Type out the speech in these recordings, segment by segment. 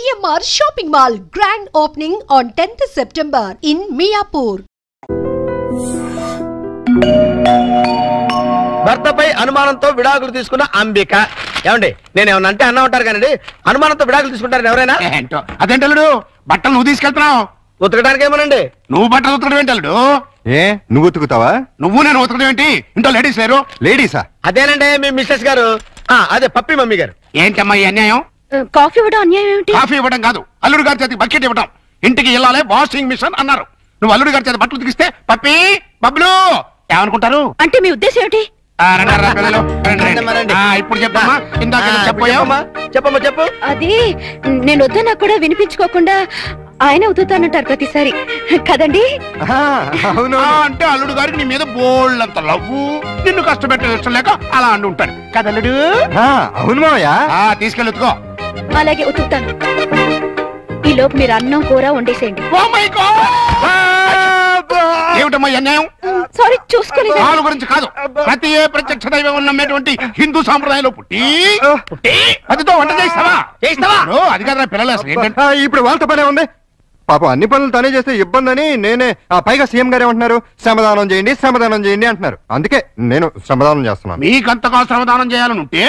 GMR Shopping Mall grand opening on 10th September in Miapur. భర్తపై అనుమానంతో విడాకులు తీసుకున్న అంబిక. ఏమండి నేనేమన్నా అంటే అన్న ఉంటారు కానీ అనుమానంతో విడాకులు తీసుకుంటారు ఎవరైనా? ఏంటో అదేంటలుడు, బట్టలు నువ్వు తీసుకెళ్తున్నావు, ఉతకడానికి ఏమోనండి. నువ్వు బట్టలు ఉతకడం ఏంటలుడు? ఏ నువ్వు ఉతుకుతావా? నువ్వు నేను ఉతకడం ఏంటి? ఇంట్లో లేడీస్ లేరు? లేడీసా? అదేనండి మీ మిస్సెస్ గారు, అదే పప్పి మమ్మీ గారు. ఏంటమ్మా ఈ అన్యాయం? కాఫీ ఇవ్వడం అన్యాయం ఏమిటి? కాఫీ ఇవ్వడం కాదు, అల్లుడు గారి చేతికి బకెట్ ఇవ్వడం. ఇంటికి వెళ్ళాలి వాషింగ్ మిషన్ అన్నారు. నువ్వు అల్లుడు గారి చేతి బట్టలు ఉతికిస్తే పప్పి బబ్లు ఏమనుకుంటారు? అంటే మీ ఉద్దేశం ఏమిటి? ఇప్పుడు చెప్పమ్మా, ఇందాక చెప్పమ్మా. చెప్పమ్మా చెప్పు. అది నేను వద్దన్నా కూడా వినిపించుకోకుండా ఆయన ఉతుకుతానంటారు ప్రతిసారి కదండి. అవును. అంటే అల్లుడు గారికి నీ మీద బోల్డ్ అంత లవ్వు, నిన్ను కష్టపెట్టే ఇష్టం లేక అలా అంటూ ఉంటాడు కదల్లుడు. అవును మావయ్య. తీసుకెళ్ళి ఉతుకో. అలాగే ఉతుకుతాను. ఈ లోపు మీరు అన్నం కూర వండేసేయండి. ఏమిటమ్మా అన్యాయం? సారీ చూసుకోలేదు. వాళ్ళ గురించి కాదు, ప్రతి ఏ ప్రత్యక్ష దైవం నమ్మేటువంటి హిందూ సాంప్రదాయంలో పుట్టి అదితో వంట చేస్తావా? అది కదా పిల్లలు అసలు ఏంటంటే. ఇప్పుడు వాళ్ళతో పనే ఉంది. పాపం అన్ని పనులు తనే చేస్తే ఇబ్బంది అని నేనే. పైగా సీఎం గారు ఏమంటున్నారు? శ్రమదానం చేయండి శ్రమదానం చేయండి అంటున్నారు. అందుకే నేను శ్రమదానం చేస్తున్నాను. మీకంతగా శ్రమదానం చేయాలని ఉంటే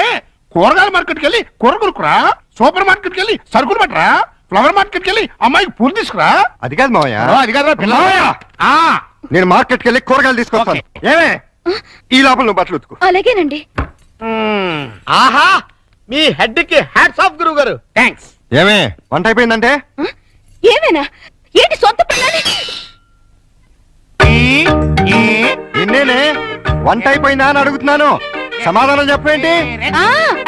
కూరగాయల మార్కెట్కి వెళ్ళి కూర కొనుక్కురా, సూపర్ మార్కెట్కి వెళ్ళి సరుకులు పట్టరా, ఫ్లవర్ మార్కెట్కి వెళ్ళి అమ్మాయికి పూలు తీసుకురా. అది కాదు మావయ్య. అది కదా పిల్లలు. నేను మార్కెట్కి వెళ్ళి కూరగాయలు తీసుకొస్తాను. ఏమే ఈ లోపల నువ్వు బట్టలు ఉతుకు. అలాగేనండి. ఆహా, మీ హెడ్ కి హ్యాట్స్ ఆఫ్ గురువు గారు. థ్యాంక్స్. ఏమే వంట అయిపోయిందంటే? ఏమైనా ఏంటి సొంత పనులని? నిన్నేనే వంట అయిపోయిందా అని అడుగుతున్నాను. సమాధానం చెప్పేంటి?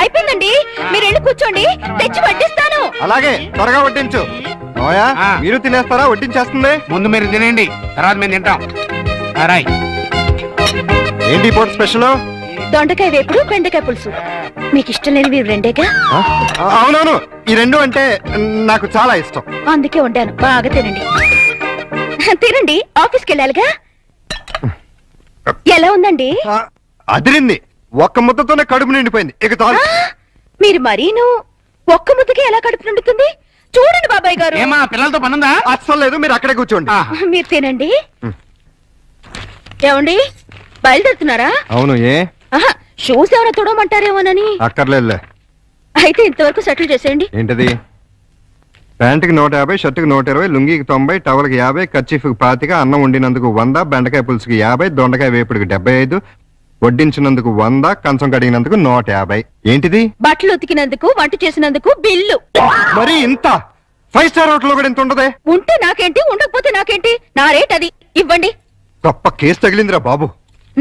అయిపోయిందండి, మీరు వెళ్ళి కూర్చోండి, తెచ్చి వడ్డిస్తాను. అలాగే త్వరగా వడ్డించు. మావయ్య మీరు తినేస్తారా? వడ్డించేస్తుంది. ముందు మీరు తినండి, తర్వాత మేము తింటాం. ఏంటి పోటీ స్పెషల్? దొండకాయ వేపుడు, బెండకాయ పులుసు. మీకు ఇష్టం లేనివి రెండేగా? అవునవును, ఈ రెండు అంటే నాకు చాలా ఇష్టం. అందుకే వండాను, బాగా తినండి. తినండి, ఆఫీస్కి వెళ్ళాలిగా. ఎలా ఉందండి? అదిరింది. ఒక్క ముద్దతోనే కడుపు నిండిపోయింది. ఇక చాలు. మీరు మరీను ఒక్క ముద్దకి ఎలా కడుపు నిండుతుంది? చూడండి బాబాయ్ గారు. ఏమా పిల్లలతో పనుందా? అస్సలు లేదు, మీరు అక్కడే కూర్చోండి. మీరు తినండి. ఏమండి బయలుదేరుతున్నారా? అవును. ఏ షూస్ ఏమైనా తుడమంటారేమోనని. అక్కర్లేదులే. అయితే ఇంతవరకు సెటిల్ చేసేయండి. ఏంటది? ప్యాంటుకి 150, షర్టుకి 120, లుంగికి 90, టవల్కి 50, కర్చీఫ్కి 25, అన్నం వండినందుకు 100, బెండకాయ పులుసుకి 50, దొండకాయ వేపుడికి 75, వడ్డించినందుకు 100, కంచం కడిగినందుకు 150. ఏంటిది? బట్టలు ఉతికినందుకు, వంట చేసినందుకు బిల్లు. మరి ఇంత? 5 స్టార్ హోటల్ కూడా ఇంత ఉండదే? ఉంటే నాకేంటి, ఉండకపోతే నాకేంటి, నా రేట్ అది. ఇవ్వండి. గొప్ప కేసు తగిలిందిరా బాబు.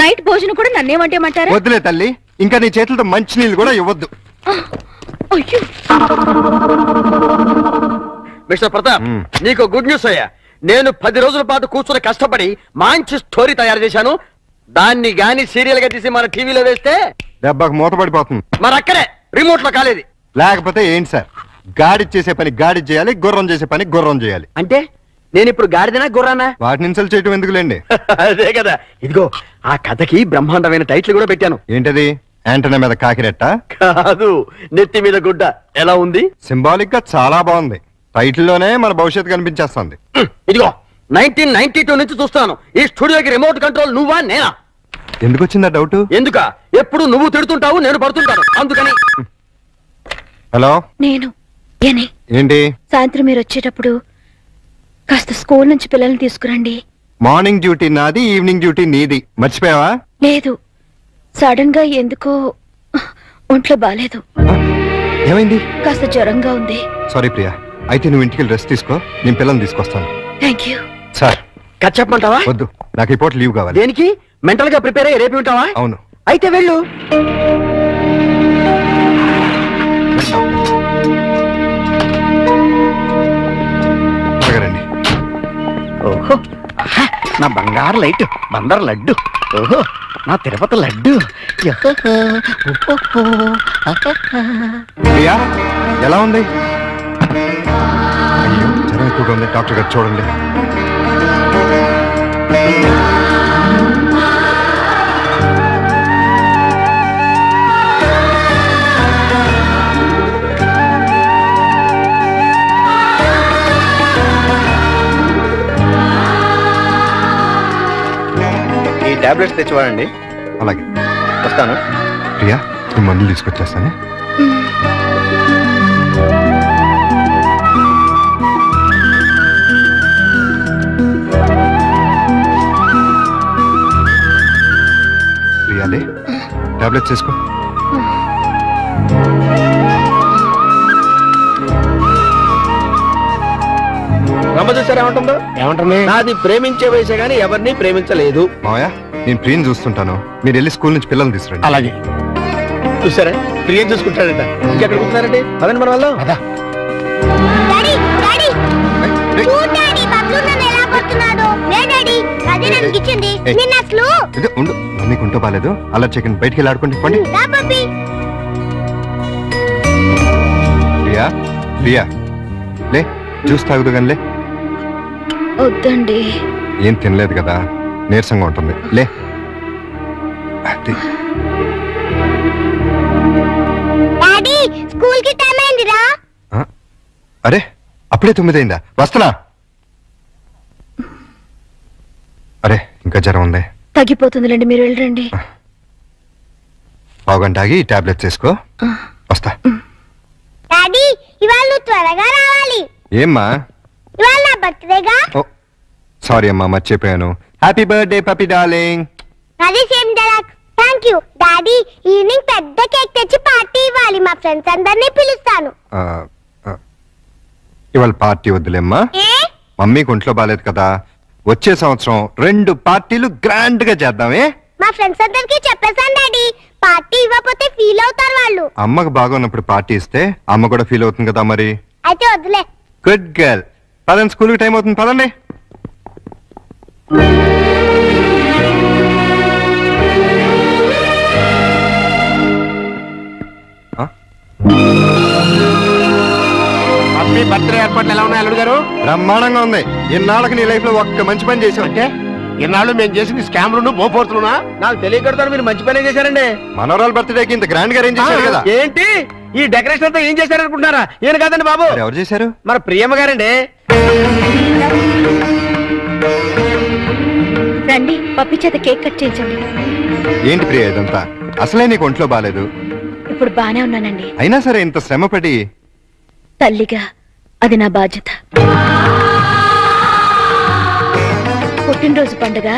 నైట్ భోజనం కూడా నన్నేమంటేమంటారా? వద్దులే తల్లి, ఇంకా నీ చేతులతో మంచినీళ్ళు కూడా ఇవ్వద్దు. మిస్టర్ ప్రతాప్, నీకు గుడ్ న్యూస్ అయ్యా. నేను 10 రోజుల పాటు కూర్చొని కష్టపడి మంచి స్టోరీ తయారు చేశాను. దాన్ని గాని సీరియల్ గా తీసి మన టీవీలో వేస్తే దెబ్బకు మూతపడిపోతుంది. మరి అక్కడే రిమోట్ లో కాలేదు. లేకపోతే ఏంటి సార్? గాడి చేసే పని గాడి చేయాలి, గుర్రం చేసే పని గుర్రం చేయాలి. అంటే నేను ఇప్పుడు గాడిదనా గుర్రానా? వాటిని ఇన్సల్ట్ చేయటం ఎందుకులేండి. అదే కదా. ఇదిగో ఆ కథకి బ్రహ్మాండమైన టైటిల్ కూడా పెట్టాను. ఏంటది? యాంటనా మీద కాకిరెట్ట? కాదు, నెత్తి మీద గుడ్డ. ఎలా ఉంది? సింబాలిక్ గా చాలా బాగుంది. టైటిల్లోనే మన భవిష్యత్తు కనిపించేస్తుంది. ఇదిగో 1992 నుంచి చూస్తాను ఈ స్టూడియోకి రిమోట్ కంట్రోల్ నువ్వా నేనా? ఎందుకు వచ్చిందా డౌట్? ఎందుక? ఎప్పుడు నువ్వు తిడుతుంటావు, నేను పడుతుంటాను, అందుకని. హలో, నేను ఏంటి? సాయంత్రం మీరు వచ్చేటప్పుడు కాస్త స్కూల్ నుంచి పిల్లల్ని తీసుకురండి. మార్నింగ్ డ్యూటీ నాది, ఈవినింగ్ డ్యూటీ నీది. మర్చిపోయావా? లేదు, సడన్ గా ఎందుకో ఒంట్లో బాలేదు. ఏమైంది? కాస్త జ్వరంగా ఉంది. సారీ ప్రియా, అయితే నువ్వు ఇంటికి రెస్ట్ తీసుకో, నేను పిల్లల్ని తీసుకొస్తాను. Thank you sir. కట్ చెప్పమంటావా? వద్దు, నాకు ఈ పూట లీవ్ కావాలి. దేనికి? మెంటల్ గా ప్రిపేర్ అయ్యి రేపు ఉంటావా? అవును. అయితే వెళ్ళు. రండి. ఓహో, నా బంగారు లైట్, బందర్ లడ్డు. ఓహో, నా తిరుపతి లడ్డు. ప్రియా ఎలా ఉంది? అయ్యో, జ్వరం ఎక్కువగా ఉంది. డాక్టర్ గారు చూడండి. టాబ్లెట్స్ తెచ్చివాడండి. అలాగే వస్తాను. ప్రియా ఈ మందులు తీసుకొచ్చేస్తానే. ప్రియాలే టాబ్లెట్స్ తీసుకో. రమ్మ చూసారా ఏమంటుందో? ఏమంటుంది? నాది ప్రేమించే వయసే గానీ ఎవరిని ప్రేమించలేదు. మావయ్య నేను ప్రియని చూస్తుంటాను, మీరు వెళ్ళి స్కూల్ నుంచి పిల్లల్ని తీసుకురండి. అలాగే. చూసారా ప్రియం చూసుకుంటాడంట. ఇంకెక్కడ కూర్చున్నారండి? పదండి మన వాళ్ళు. అదా డాడీ డాడీ చూడు డాడీ బబ్లు నన్ను ఎలా కొడుతున్నాడు. లే డాడీ అది నాకు ఇచ్చింది. నిన్న అసలు ఇదే ఉండు, మమ్మీకి ఉంటో బాలేదు. అలా చికెన్ బయటికి వెళ్ళి ఆడుకోండి. పండి రా పప్పి. ప్రియా ప్రియా లే జ్యూస్ తాగుదు కానీ లే. వద్దండి. ఏం తినలేదు కదా, నీరసంగా ఉంటుంది. లే అది. డాడీ స్కూల్ కి టైం అయిందిరా. ఆ? అరే అప్పుడే 9 అయిందా? వస్తున్నా. అరే ఇంకా జ్వరం ఉంది. తగ్గిపోతుందిలేండి, మీరు వెళ్ళండి. పావుగంట ఆగి టాబ్లెట్స్ వేసుకో. వస్తా. డాడీ ఇవాళ నువ్వు త్వరగా రావాలి. ఏమ్మా? ఇవాళ నా బర్త్డేగా. ఓ సారీ అమ్మా, మర్చిపోయాను. హ్యాపీ బర్త్డే పప్పి డార్లింగ్. అది same dialogue. Thank you daddy. Evening పెద్ద కేక్ తెచ్చి పార్టీ ఇవ్వాలి. మా ఫ్రెండ్స్ అందరినీ పిలుస్తాను. ఇవాళ పార్టీ వద్దులేమ్మా, ఏ మమ్మీకి ఒంట్లో బాలేదు కదా. వచ్చే సంవత్సరం 2 పార్టీలు గ్రాండ్ గా చేద్దామే. మా ఫ్రెండ్స్ అందరికి చెప్పేశాను డాడీ. పార్టీ ఇవ్వకపోతే ఫీల్ అవుతారు వాళ్ళు. అమ్మకు బాగున్నప్పుడు పార్టీ ఇస్తే అమ్మ కూడా ఫీల్ అవుతుంది కదా మరి. అయితే వద్దులే. Good girl. పదండి, స్కూల్కి టైం అవుతుంది. పదండి. పప్పి బర్త్డే ఏర్పాట్లు ఎలా ఉన్నాయి అల్లుడు గారు? బ్రహ్మాండంగా ఉంది. ఇన్నాళ్ళకి నీ లైఫ్ లో ఒక్క మంచి పని చేసావు. అంటే ఇన్నాళ్ళు మేము చేసింది స్కామ్లు బోఫోర్తులునా? నాకు తెలియకడతాను, మీరు మంచి పనే చేశారండి. మనోరాల్ బర్త్డేకి ఇంత గ్రాండ్ గా అరేంజ్ చేశారు కదా. ఏంటి ఈ డెకరేషన్ అంతా ఏం చేశారనుకుంటున్నారా? ఈయన కాదండి బాబు, మరి ఎవరు చేశారు? మన ప్రియమ్మ గారండి. రండి, పప్పి చేత కేక్ కట్ చేయించండి. ఏంటి ప్రియ ఇదంతా? అసలే నీకు ఒంట్లో బాలేదు. ఇప్పుడు బానే ఉన్నానండి. అయినా సరే ఇంత శ్రమపడి. తల్లిగా అది నా బాధ్యత. పుట్టినరోజు పండుగ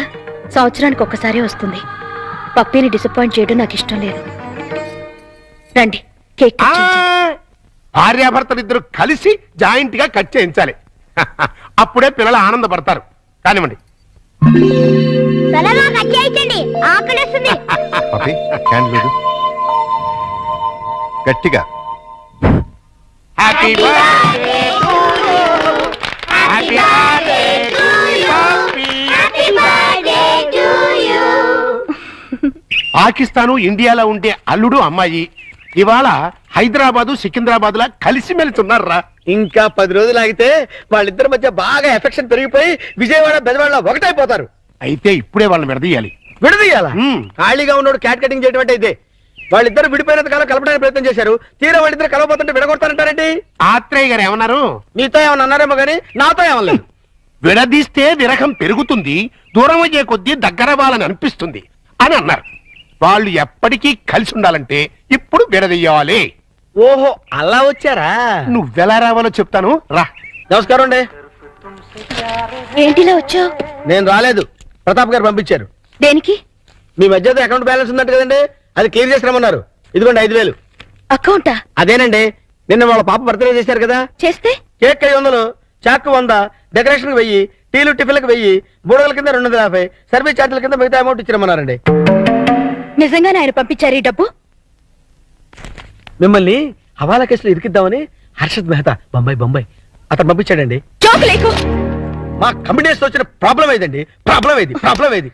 సంవత్సరానికి ఒక్కసారి వస్తుంది. పప్పిని డిసప్పాయింట్ చేయడం నాకు ఇష్టం లేదు. రండి, కేక్ కట్ చేయించండి. భార్యాభర్తలిద్దరు కలిసి జాయింట్ గా కట్ చేయించాలి. అప్పుడే పిల్లలు ఆనందపడతారు. కానివ్వండి. త్వరగా కట్ చేయించండి, ఆకలిస్తుంది. పప్పి క్యాండిల్ లేదు. గట్టిగా. Happy birthday to you. Happy birthday to you. Happy birthday to you. Pakistan ఇండియాలో ఉండే అల్లుడు అమ్మాయి ఇవాళ హైదరాబాదు సికింద్రాబాద్ లా కలిసి మెలుతున్నారా? ఇంకా 10 రోజులు ఆగితే వాళ్ళిద్దరి మధ్య బాగా ఎఫెక్షన్ పెరిగిపోయి విజయవాడ బెజవాడ ఒకటైపోతారు. అయితే ఇప్పుడే వాళ్ళని విడదీయాలి. విడదీయాలా? ఖాళీగా ఉన్నోడు క్యాట్ కటింగ్ చేయడం అంటే ఇదే. వాళ్ళిద్దరు విడిపోయినంత కాలం కలపడానికి ప్రయత్నం చేశారు. తీరా వాళ్ళిద్దరు కలవబోతుంటే విడగొడతారంటారేంటి? ఆత్రేయ గారు ఏమన్నారు? నీతో ఏమన్నా అన్నారేమో గానీ నాతో ఏమనలేదు. విడదీస్తే విరహం పెరుగుతుంది, దూరం అయ్యే కొద్దీ దగ్గర వాళ్ళని అనిపిస్తుంది అని అన్నారు. వాళ్ళు ఎప్పటికీ కలిసి ఉండాలంటే ఇప్పుడు విడదీయాలి. ఓహో అలా వచ్చారా? నువ్వెలా రావాలో చెప్తాను రా. నమస్కారం అండి. ఏంటిలా వచ్చావు? నేను రాలేదు, ప్రతాప్ గారు పంపించారు. దేనికి? మీ మధ్య అకౌంట్ బ్యాలెన్స్ ఉందంట కదండి, అది క్లియర్ చేసి రమ్మన్నారు. ఇదిగోండి 5,000. అకౌంటా? అదేనండి, నిన్న వాళ్ళ పాప బర్త్డే చేశారు కదా. చేస్తే కేక్ 500, చాక్ 100, డెకరేషన్ 1000, టీలు టిఫిన్లకు 1000, బూడగల కింద 250, సర్వీస్ ఛార్జీల కింద మిగతా అమౌంట్ ఇచ్చిరమ్మన్నారండి. నిజంగానే ఆయన పంపించారు ఈ డబ్బు? మిమ్మల్ని హవాలా కేసులో ఇరికిద్దామని హర్షద్ మెహతా బొంబాయి అతను పంపించాడండి. జోక్ లేకు. మా కమిటీస్ వచ్చిన ప్రాబ్లం ఏదండి? ప్రాబ్లం ఏది?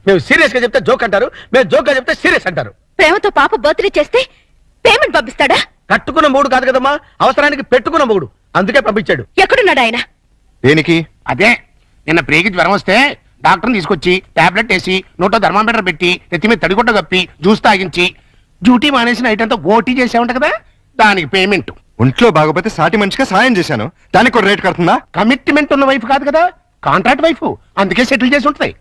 మేము సీరియస్ గా చెప్తే జోక్ అంటారు, మేము జోక్ గా చెప్తే సీరియస్ అంటారు. ప్రేమతో పాప బర్త్డే చేస్తే పేమెంట్ పంపిస్తాడా? కట్టుకున్న మూడు కాదు కదమ్మా, అవసరానికి పెట్టుకున్న మూడు, అందుకే పంపించాడు. ఎక్కడున్నాడు ఆయన? దేనికి? అదే నిన్న ప్రేకి జ్వరం వస్తే డాక్టర్ని తీసుకొచ్చి టాబ్లెట్ వేసి నోట్లో థర్మామీటర్ పెట్టి నెత్తి మీద తడిగుడ్డ కప్పి జ్యూస్ తాగించి డ్యూటీ మానేసి నైట్ అంతా ఓటీ చేసామంట కదా, దానికి పేమెంట్. ఒంట్లో బాగపోతే సాటి మనిషిగా సాయం చేశాను, దానికి కూడా రేట్ కడుతుందా? కమిట్మెంట్ ఉన్న వైఫ్ కాదు కదా, కాంట్రాక్ట్ వైఫ్, అందుకే సెటిల్ చేసి ఉంటాయి.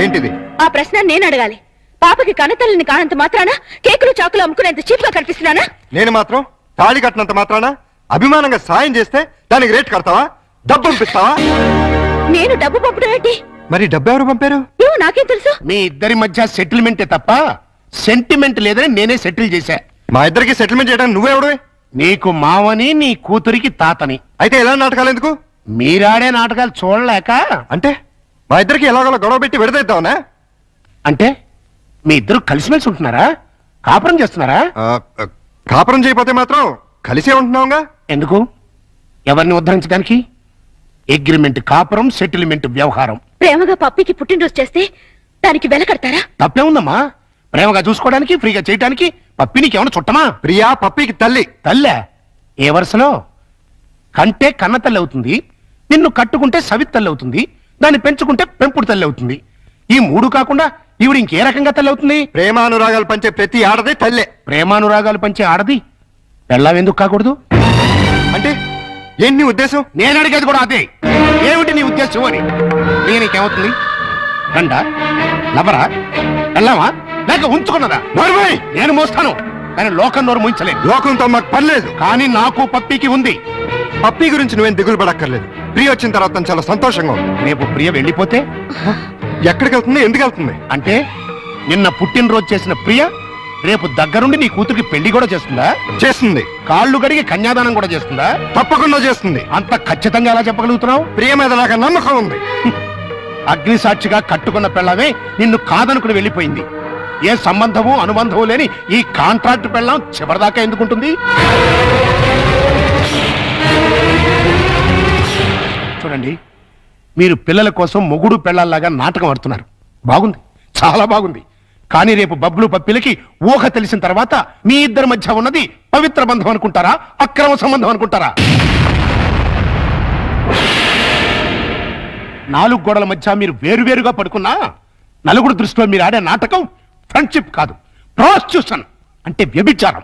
ఏంటిది? ఆ ప్రశ్న నేను అడగాలి. పాపకి కన్నతల్లిని కానంత మాత్రాన కేకులు చాకులు అమ్ముకునేంత చీప్ గా కనిపిస్తున్నానా? నేను మాత్రం తాళి కట్టినంత మాత్రాన అభిమానంగా సాయం చేస్తే దానికి రేట్ కడతావా? డబ్బు పంపిస్తావా? నేను డబ్బు పంపడం ఏంటి? మరి డబ్బు ఎవరు పంపారు? ఏమో నాకేం తెలుసు. మీ ఇద్దరి మధ్య సెటిల్మెంటే తప్ప సెంటిమెంట్ లేదని నేనే సెటిల్ చేశా. మా ఇద్దరికి సెటిల్మెంట్ చేయడానికి నువ్వెవడవే? నీకు మావని, నీ కూతురికి తాతని. అయితే ఎలా నాటకాలు ఎందుకు? మీరాడే నాటకాలు చూడలేక. అంటే మా ఇద్దరికి ఎలాగోలా గొడవ పెట్టి విడదీద్దామనా? అంటే మీ ఇద్దరు కలిసిమెలిసి ఉంటున్నారా? కాపురం చేస్తున్నారా? కాపురం చేయకపోతే మాత్రం కలిసే ఉంటున్నావుగా. ఎందుకు? ఎవరిని ఉద్ధరించడానికి? అగ్రిమెంట్ కాపురం, సెటిల్మెంట్ వ్యవహారం. ప్రేమగా పప్పికి పుట్టినరోజు చేస్తే దానికి వెల కడతారా? తప్పే ఉందమ్మా. ప్రేమగా చూసుకోవడానికి, ఫ్రీగా చేయడానికి పప్పి నీకేమైనా చుట్టమా? ప్రియా పప్పికి తల్లి. తల్లే? ఏ వరుసలో? కంటే కన్న తల్లి అవుతుంది, నిన్ను కట్టుకుంటే సవిత్ తల్లి అవుతుంది, దాన్ని పెంచుకుంటే పెంపుడు తల్లి అవుతుంది. ఈ మూడు కాకుండా ఈవిడ ఇంకే రకంగా తల్లి అవుతుంది? ప్రేమానురాగాలు పంచే ప్రతి ఆడది తల్లే. ప్రేమానురాగాలు పంచే ఆడది పెళ్ళావెందుకు కాకూడదు? అంటే ఏంటి నీ ఉద్దేశం? నేను అడిగేది కూడా అదే. ఏమిటి నీ ఉద్దేశం అని. నీకేమవుతుంది? గండ, లవరా, వెళ్ళావా లేక ఉంచుకున్నదా? నేను మోస్తాను, కానీ లోకం నోరు మూయించలేదు. లోకంతో మాకు పర్లేదు, కానీ నాకు పప్పికి ఉంది. పప్పి గురించి నువ్వేం దిగులు పడక్కర్లేదు. ప్రియ వచ్చిన తర్వాత చాలా సంతోషంగా ఉంది. రేపు ప్రియ వెళ్ళిపోతే ఎక్కడికి వెళ్తుంది? ఎందుకు వెళ్తుంది? అంటే నిన్న పుట్టినరోజు చేసిన ప్రియ రేపు దగ్గరుండి నీ కూతురికి పెళ్లి కూడా చేస్తుందా? చేస్తుంది. కాళ్ళు కడిగి కన్యాదానం కూడా చేస్తుందా? తప్పకుండా చేస్తుంది. అంత ఖచ్చితంగా ఎలా చెప్పగలుగుతున్నావు? ప్రియ మీద నాకు నమ్మకం ఉంది. అగ్ని సాక్షిగా కట్టుకున్న పెళ్ళమే నిన్ను కాదనుకుని వెళ్ళిపోయింది. ఏ సంబంధము అనుబంధము లేని ఈ కాంట్రాక్ట్ పెళ్ళం చివరిదాకా ఎందుకుంటుంది? చూడండి, మీరు పిల్లల కోసం మొగుడు పెళ్ళాల్లాగా నాటకం ఆడుతున్నారు. బాగుంది, చాలా బాగుంది. కానీ రేపు బబ్లు పప్పిలకి ఊహ తెలిసిన తర్వాత మీ ఇద్దరి మధ్య ఉన్నది పవిత్ర బంధం అనుకుంటారా, అక్రమ సంబంధం అనుకుంటారా? 4 గోడల మధ్య మీరు వేరువేరుగా పడుకున్నా నలుగురు దృష్టిలో మీరు ఆడే నాటకం ఫ్రెండ్షిప్ కాదు, ప్రాస్టిట్యూషన్ అంటే వ్యభిచారం.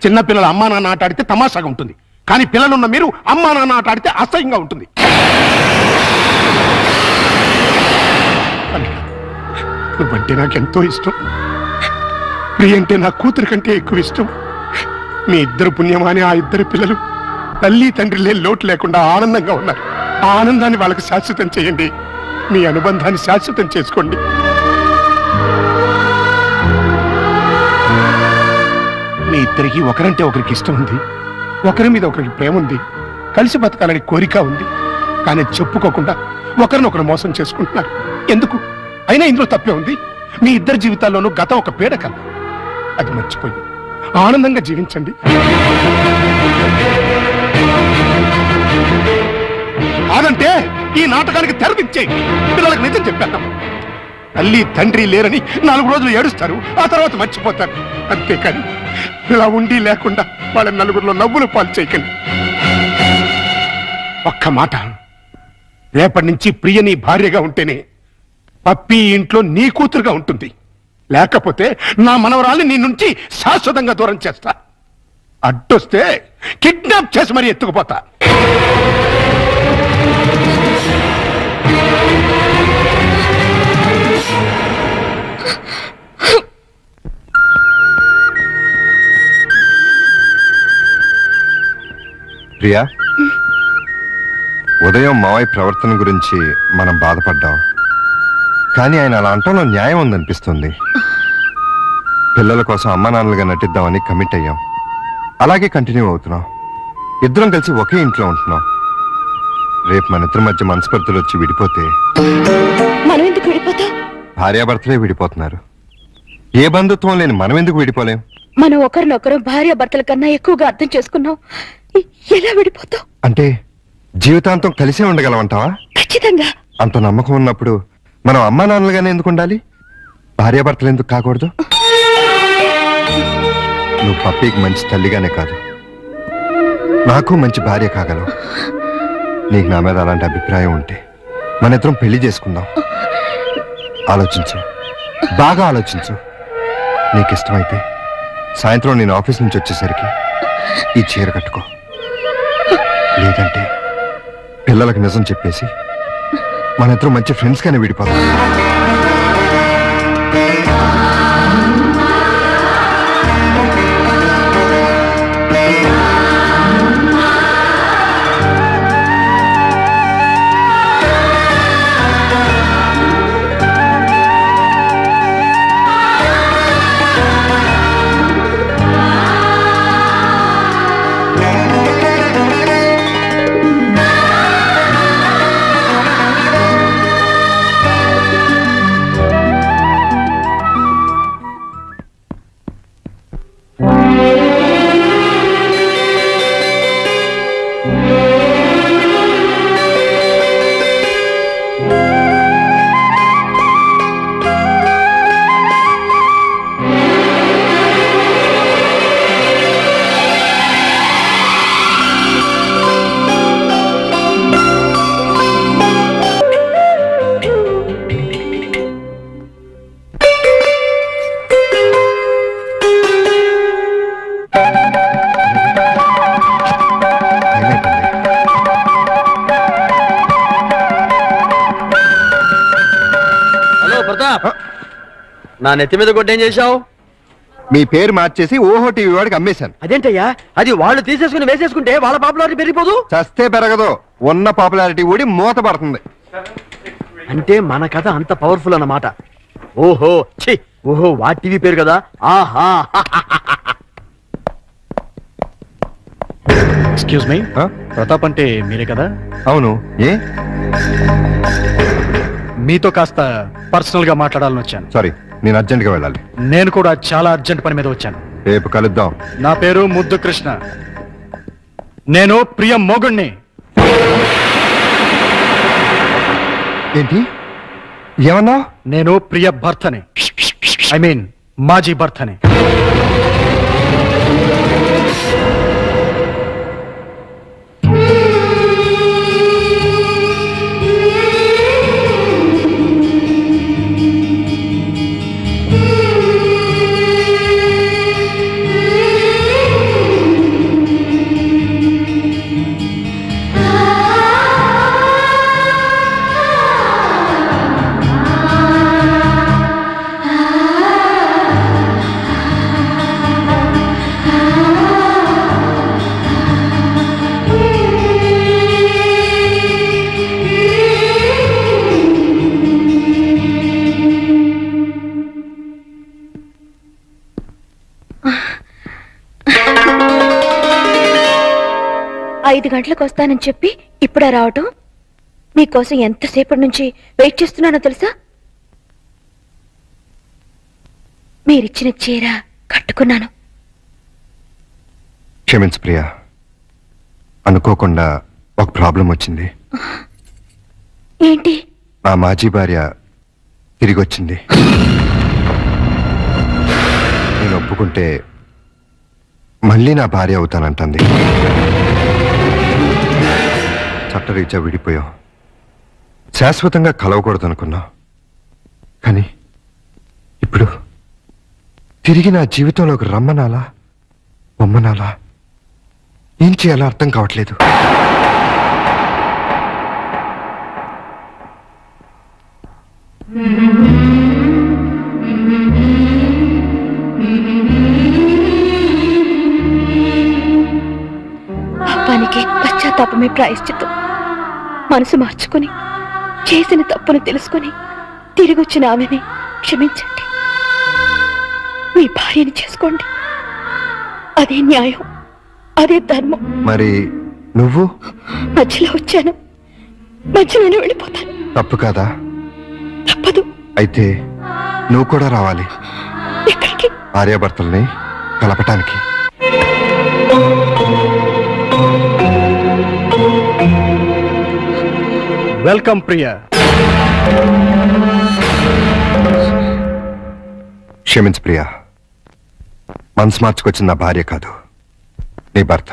చిన్నపిల్లల అమ్మా నాన్న ఆట ఆడితే తమాషాగా ఉంటుంది, కానీ పిల్లలున్న మీరు అమ్మా నాన్న ఆట ఆడితే అసహ్యంగా ఉంటుంది. నువ్వంటే నాకెంతో ఇష్టం. ప్రియ అంటే నా కూతురు కంటే ఎక్కువ ఇష్టం. మీ ఇద్దరు పుణ్యమాని ఆ ఇద్దరు పిల్లలు తల్లి తండ్రిలే లోటు లేకుండా ఆనందంగా ఉన్నారు. ఆ ఆనందాన్ని వాళ్ళకి శాశ్వతం చేయండి. మీ అనుబంధాన్ని శాశ్వతం చేసుకోండి. మీ ఇద్దరికి ఒకరంటే ఒకరికి ఇష్టం ఉంది, ఒకరి మీద ఒకరికి ప్రేమ ఉంది, కలిసి బతకాలని కోరిక ఉంది. కానీ చెప్పుకోకుండా ఒకరినొకరు మోసం చేసుకుంటున్నారు. ఎందుకు? అయినా ఇందులో తప్పే ఉంది. మీ ఇద్దరి జీవితాల్లోనూ గతం ఒక పీడకల. అది మర్చిపోయి ఆనందంగా జీవించండి. కాదంటే ఈ నాటకానికి తెరదించేయండి. పిల్లలకు నిజం చెప్పేద్దాం. తల్లి తండ్రి లేరని 4 రోజులు ఏడుస్తారు, ఆ తర్వాత మర్చిపోతారు. అంతేకాని ఇలా ఉండి లేకుండా వాళ్ళ నలుగురిలో నవ్వులు పాలు చేయకండి. ఒక్క మాట, రేపటి నుంచి ప్రియ నీ భార్యగా ఉంటేనే పప్పి ఇంట్లో నీ కూతురుగా ఉంటుంది. లేకపోతే నా మనవరాల్ని నీ నుంచి శాశ్వతంగా దూరం చేస్తా. అడ్డొస్తే కిడ్నాప్ చేసి మరీ ఎత్తుకుపోతా. ప్రియా, ఉదయం మావయ్య ప్రవర్తన గురించి మనం బాధపడ్డాం, కానీ ఆయన అలా అంటంలో న్యాయం ఉందనిపిస్తుంది. పిల్లల కోసం అమ్మా నాన్నలుగా నటిద్దామని కమిట్ అయ్యాం. అలాగే కంటిన్యూ అవుతున్నాం. ఇద్దరం కలిసి ఒకే ఇంట్లో ఉంటున్నాం. రేపు మన ఇద్దరి మధ్య మనస్పర్ధలు వచ్చి విడిపోతే మనం ఎందుకు విడిపోతాం? భార్యాభర్తలే విడిపోతున్నారు. ఏ బంధుత్వం లేని మనం ఎందుకు విడిపోలేం? మనం ఒకరినొకరు భార్య భర్తల కన్నా ఎక్కువగా అర్థం చేసుకున్నాం. ఎలా విడిపోతాం? అంటే జీవితాంతం కలిసే ఉండగలమంటావా? ఖచ్చితంగా. అంత నమ్మకం ఉన్నప్పుడు మనం అమ్మా నాన్నలుగానే ఎందుకు ఉండాలి? భార్యాభర్తలు ఎందుకు కాకూడదు? నువ్వు పప్పికి మంచి తల్లిగానే కాదు, నాకు మంచి భార్య కాగలవు. నీకు నా మీద అలాంటి అభిప్రాయం ఉంటే మన ఇద్దరం పెళ్లి చేసుకుందాం. ఆలోచించు, బాగా ఆలోచించు. నీకు ఇష్టమైతే సాయంత్రం నేను ఆఫీస్ నుంచి వచ్చేసరికి ఈ చీర కట్టుకో. లేదంటే పిల్లలకు నిజం చెప్పేసి మన ఇద్దరు మంచి ఫ్రెండ్స్ గానే విడిపోతాం. నా నెత్తి మీద కొట్టేం చేశావు? మీ పేరు మార్చేసి ఓహో టీవీ వాడికి అమ్మేశాను. అదేంటయ్యా, అది వాళ్ళు తీసేసుకుని వేసేసుకుంటే వాళ్ళ పాపులారిటీ పెరిగిపోదు. చస్తే పెరగదు, ఉన్న పాపులారిటీ ఊడి మూత పడుతుంది. అంటే మన కథ అంత పవర్ఫుల్ అన్నమాట. ఓహో ఛీ, ఓహో వా టీవీ పేరు కదా. ఆహా ఎక్స్క్యూజ్ మీ, ప్రతాప్ అంటే మీరే కదా? అవును. ఏ? మీతో కాస్త పర్సనల్ గా మాట్లాడాలని వచ్చాను. సారీ, నేను అర్జెంట్ గా వెళ్ళాలి. నేను కూడా చాలా అర్జెంట్ పని మీద వచ్చాను. రేపు కలుద్దాం. నా పేరు ముద్దు కృష్ణ. నేను ప్రియ మొగుణ్ణి. ఏంటి ఏమన్నా? నేను ప్రియ భర్తని, ఐ మీన్ మాజీ భర్తని. ఐదు గంటలకు వస్తానని చెప్పి ఇప్పుడా రావటం? మీకోసం ఎంతసేపటి నుంచి వెయిట్ చేస్తున్నానో తెలుసా? మీరిచ్చిన చీర కట్టుకున్నాను. క్షమించు ప్రియా, అనుకోకుండా ఒక ప్రాబ్లం వచ్చింది. ఏంటి? మా మాజీ భార్య తిరిగి వచ్చింది. నేను ఒప్పుకుంటే మళ్ళీ నా భార్య అవుతానంటుంది. చట్టరీత్యా విడిపోయాం. శాశ్వతంగా కలవకూడదు అనుకున్నా. కానీ ఇప్పుడు తిరిగి నా జీవితంలోకి రమ్మనాలా బొమ్మనాలా ఏం చేయాలో అర్థం కావట్లేదు. పాపానికి పశ్చాత్తాపమే ప్రాయశ్చిత్తం. మనసు మార్చుకుని చేసిన తప్పును తెలుసుకుని తిరిగొచ్చిన ఆమెని క్షమించండి. మీ భార్యని చేసుకోండి. అదే న్యాయం, అదే ధర్మం. మరి నువ్వు? మధ్యలో వచ్చాను, మధ్యలోనే వెళ్ళిపోతాను. తప్పు కాదా? తప్పదు. అయితే నువ్వు కూడా రావాలి. ఎక్కడికి? భార్యాభర్తల్ని కలపటానికి. వెల్కమ్ ప్రియా. క్షమించు ప్రియా, మనసు మార్చుకొచ్చిన నా భార్య కాదు, నీ భర్త.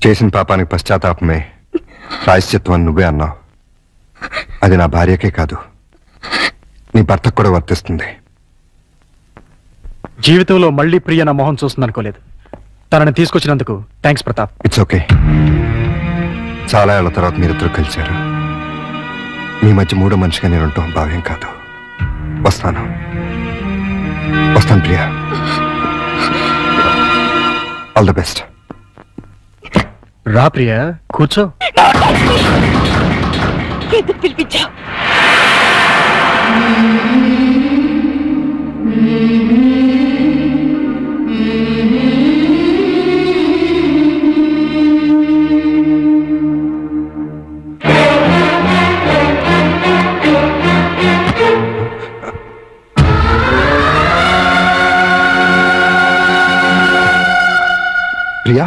చేసిన పాపానికి పశ్చాత్తాపమే ప్రాయశ్చిత్వం అని నువ్వే అన్నావు. అది నా భార్యకే కాదు, నీ భర్తకు కూడా వర్తిస్తుంది. జీవితంలో మళ్ళీ ప్రియ నా మొహం చూస్తుంది అనుకోలేదు. తనని తీసుకొచ్చినందుకు థ్యాంక్స్ ప్రతాప్. It's okay. చాలా ఏళ్ల తర్వాత మీరిద్దరు కలిశారు. మీ మధ్య మూడో మనిషిగా నేను ఉంటాం భావ్యం కాదు. వస్తాను ప్రియా. All the best. రా ప్రియా, కూర్చో. ఎందుకు పిలిపించావు? ప్రియా,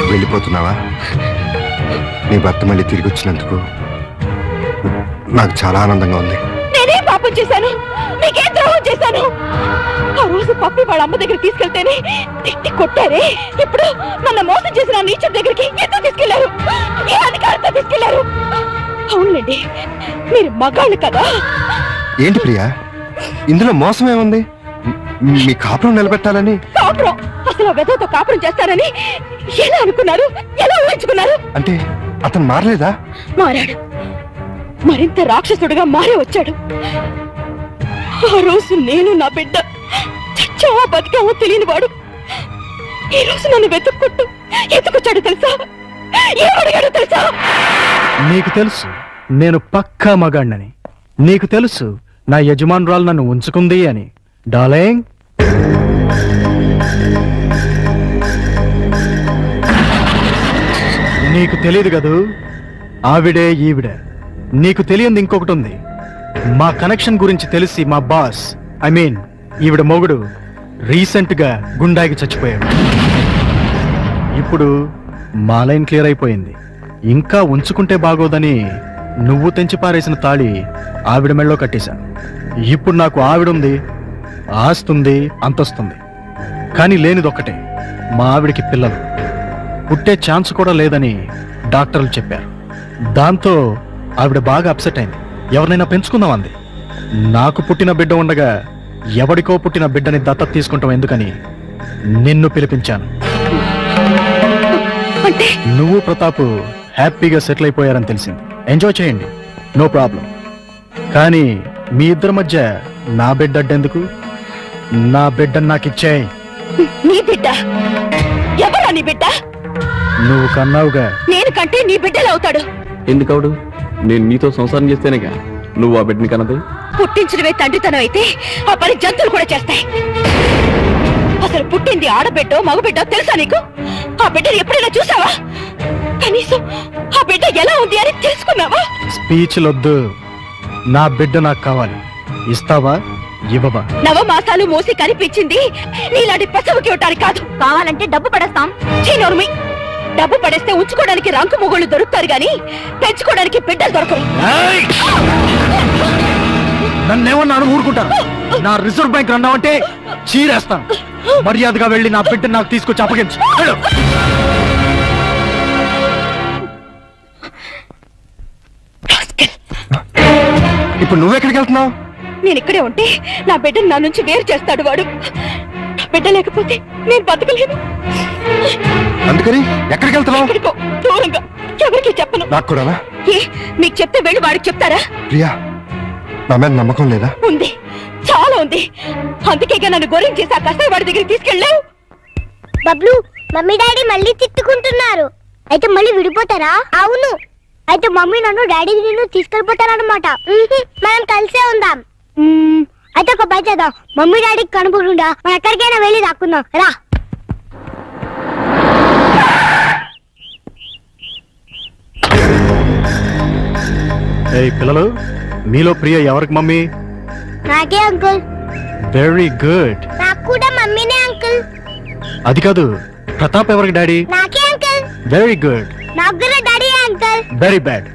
వెళ్ళిపోతున్నావా? నీ భర్త మళ్ళీ తిరిగి వచ్చినందుకు నాకు చాలా ఆనందంగా ఉంది. నేనేం పాపం చేశాను? నీకేం ద్రోహం చేశాను? ఆ రోజు పప్పి వాళ్ళ అమ్మ దగ్గర తీసుకెళ్తేనే తిట్టి కొట్టారే. ఇప్పుడు నన్ను మోసం చేసిన నీచర్ దగ్గరికి ఎందుకు తీసుకెళ్లారు? ఏ అధికారంతో తీసుకెళ్లారు? అవునండి, మీరు మగాళ్ళు కదా. ఏంటి ప్రియా, ఇందులో మోసం ఏముంది? మీ కాపురం నిలబెట్టాలని. కాపురం? అసలు వెదతో కాపురం చేస్తారని ఎలా అనుకున్నారు? ఎలా ఊహించుకున్నారు? అంటే అతను మారలేదా? మారాడు. మరింత రాక్షసుడిగా మారే వచ్చాడు. ఆ రోజు నేను నా బిడ్డ చచ్చావా బతికావో తెలియని వాడు ఈ రోజు నన్ను వెతుక్కుంటూ ఎత్తుకొచ్చాడు తెలుసా? ఏమడిగాడు తెలుసా? నీకు తెలుసు నేను పక్కా మగాణ్ణని. నీకు తెలుసు నా యజమానురాలు నన్ను ఉంచుకుంది అని. డార్లింగ్, నీకు తెలియదు కదూ, ఆవిడే ఈవిడే. నీకు తెలియంది ఇంకొకటి ఉంది. మా కనెక్షన్ గురించి తెలిసి మా బాస్, ఐ మీన్ ఈవిడ మొగుడు, రీసెంట్ గా గుండాకి చచ్చిపోయాడు. ఇప్పుడు మా లైన్ క్లియర్ అయిపోయింది. ఇంకా ఉంచుకుంటే బాగోదని నువ్వు తెంచి పారేసిన తాళి ఆవిడ మెళ్ళో కట్టేశాను. ఇప్పుడు నాకు ఆవిడుంది, ఆస్తుంది, అంతొస్తుంది. కానీ లేనిదొక్కటే, మా ఆవిడికి పిల్లలు పుట్టే ఛాన్స్ కూడా లేదని డాక్టర్లు చెప్పారు. దాంతో ఆవిడ బాగా అప్సెట్ అయింది. ఎవరినైనా పెంచుకుందాం అంది. నాకు పుట్టిన బిడ్డ ఉండగా ఎవడికో పుట్టిన బిడ్డని దత్తత తీసుకుంటాం ఎందుకని నిన్ను పిలిపించాను. నువ్వు ప్రతాప్ హ్యాపీగా సెటిల్ అయిపోయారని తెలిసింది. ఎంజాయ్ చేయండి, నో ప్రాబ్లం. కానీ మీ ఇద్దరి మధ్య నా బిడ్డ అడ్డెందుకు? నా బిడ్డను నాకు ఇచ్చేయ్. నీ బిడ్డ? ఎవరా నీ బిడ్డ? నువ్వు కన్నావుగా. నేను కంటే నీ బిడ్డలు అవుతాడు. ఎందుకవుడు? నేను నీతో సంసారం చేస్తేనేగా నువ్వు ఆ బిడ్డని కన్నది. పుట్టించడమే తండ్రితనం అయితే ఆ పని జంతువులు కూడా చేస్తాయి. అసలు పుట్టింది ఆడబిడ్డో మగబిడ్డో తెలుసా నీకు? ఆ బిడ్డని ఎప్పుడైనా చూసావా? కనీసం ఆ బిడ్డ ఎలా ఉంది అని తెలుసుకున్నావా? స్పీచ్లొద్దు. నా బిడ్డ నాకు కావాలి. ఇస్తావా ఇవ్వవా? నవమాసాలు మోసి కనిపించింది నీలాంటి పశువుకి ఇవ్వటానికి కాదు. కావాలంటే డబ్బు పడేస్తాం. చీనోర్మి, డబ్బు పడేస్తే ఉంచుకోవడానికి రంకు మొగుళ్ళు దొరుకుతారు గాని పెంచుకోవడానికి బిడ్డలు దొరకరు. నన్నేమన్నాను ఊరుకుంటాను? నా రిజర్వ్ బ్యాంక్ అన్నావంటే చీరేస్తాను. మర్యాదగా వెళ్ళి నా బిడ్డ నాకు తీసుకొచ్చి అప్పగించు. ఇప్పుడు నువ్వెక్కడికి వెళ్తున్నావు? నేను ఇక్కడే ఉంటే నా బిడ్డను నా నుంచి వేరు చేస్తాడు వాడు. నా బిడ్డ లేకపోతే నేను బతకలేను. అందుకని ఎక్కడికి వెళ్తున్నావు? ఎక్కడికో దూరంగా, ఎవరికి చెప్పను. నాకు కూడా. ఏ, మీకు చెప్తే వెళ్ళి వాడికి చెప్తారా? ప్రియా, నా మీద నమ్మకం లేదా? ఉంది, చాలా ఉంది. అందుకేగా నన్ను గొర్రెం చేసి ఆ కసాయి వాడి దగ్గరికి తీసుకెళ్ళావు. బబ్లు, మమ్మీ డాడీ మళ్ళీ తిట్టుకుంటున్నారు. అయితే మళ్ళీ విడిపోతారా? అవును. అయితే మమ్మీ నన్ను డాడీ నిన్ను తీసుకెళ్ళిపోతారన్నమాట. మనం కలిసే ఉందాం. అయితే ఒక పని చేద్దాం. మమ్మీ డాడీకి కనుపకుండా మనం ఎక్కడికైనా వెళ్ళి దాక్కుందాం రా. ఏయ్ పిల్లలు, మీలో ప్రియ ఎవరికి మమ్మీ? నాకే అంకుల్. Very good. నాకు కూడా మమ్మీనే అంకుల్. అది కాదు, ప్రతాప్ ఎవరికి డాడీ? నాకే అంకుల్. Very good. నాకు కూడా డాడీ అంకుల్. Very bad.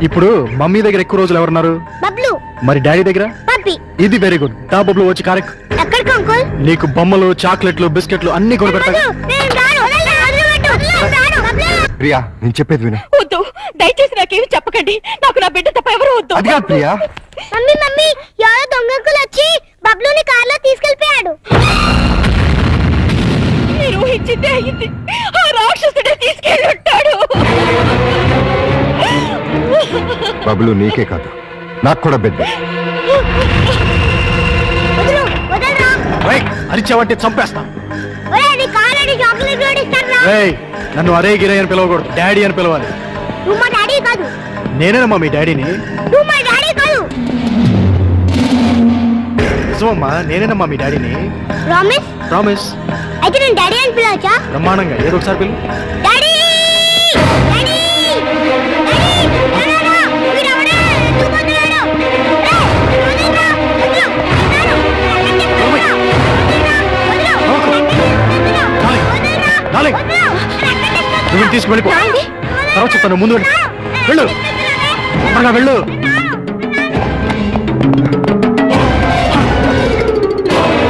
ఇప్పుడు మమ్మీ దగ్గర ఎక్కువ రోజులు ఎవరున్నారు? బబ్లు. మరి డాడీ దగ్గర? బబ్లు. హ్యాపీ. ఇది వెరీ గుడ్. దా బబ్లు వచ్చి కారెక్. ఎక్కడికి అంకుల్? నీకు బొమ్మలు, చాక్లెట్లు, బిస్కెట్లు అన్ని కొని పెడతా. ప్రియా నేను చెప్పేది విను. వద్దు, దయచేసి నాకేమి చెప్పకండి. నాకు నా బిడ్డ తప్ప ఎవరు వద్దు. అది కాదు ప్రియా. మమ్మీ మమ్మీ, ఎవరో దొంగకులు వచ్చి బబ్లుని కార్లో తీసుకెళ్ళిపోయాడు. మీరు ఊహించిందే అయింది. ఆ రాక్షసుడే తీసుకెళ్ళి ఉంటాడు. బబులు నీకే కాదు, నాకు కూడా బిడ్డ. వదలు, వదలరా. అరిచావంటే చంపేస్తా. ఒరేయ్, నీ కాళ్ళని చాక్లెట్ కూడా ఇస్తారా? రేయ్, నన్ను అరే గిరే అని పిలవకూడదు, డాడీ అని పిలవాలి. నువ్వు మా డాడీ కాదు. నేనేనమ్మా మీ డాడీని. నువ్వు మా డాడీ కాదు. నిజమమ్మా, నేనేనమ్మా మీ డాడీని. ప్రామిస్? ప్రామిస్. అయితే నేను డాడీ అని పిలవచ్చా? బ్రహ్మాండంగా, ఏదో ఒకసారి పిలు. డాడీ! డాడీ! డాడీ! డాడీ! వీడెవడే? ఎందుకు పోతున్నాడు? రేయ్, వదలరా, వదలు, వదలు, డార్లింగ్, నువ్వు తీసుకువెళ్ళిపో. తర్వాత చెప్తాను, ముందు వెళ్ళు. వెళ్ళు, త్వరగా వెళ్ళు.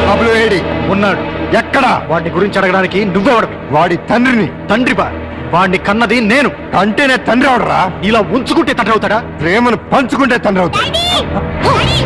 బబులు ఏడి ఉన్నాడు. ఎక్కడ? వాడిని గురించి అడగడానికి నువ్వెవడివి? వాడి తండ్రిని. తండ్రిపా? వాడిని కన్నది నేను. అంటేనే తండ్రి అవడరా? ఇలా ఉంచుకుంటే తండ్రి అవుతాడా? ప్రేమను పంచుకుంటే తండ్రి అవుతాడు. డాడీ! డాడీ!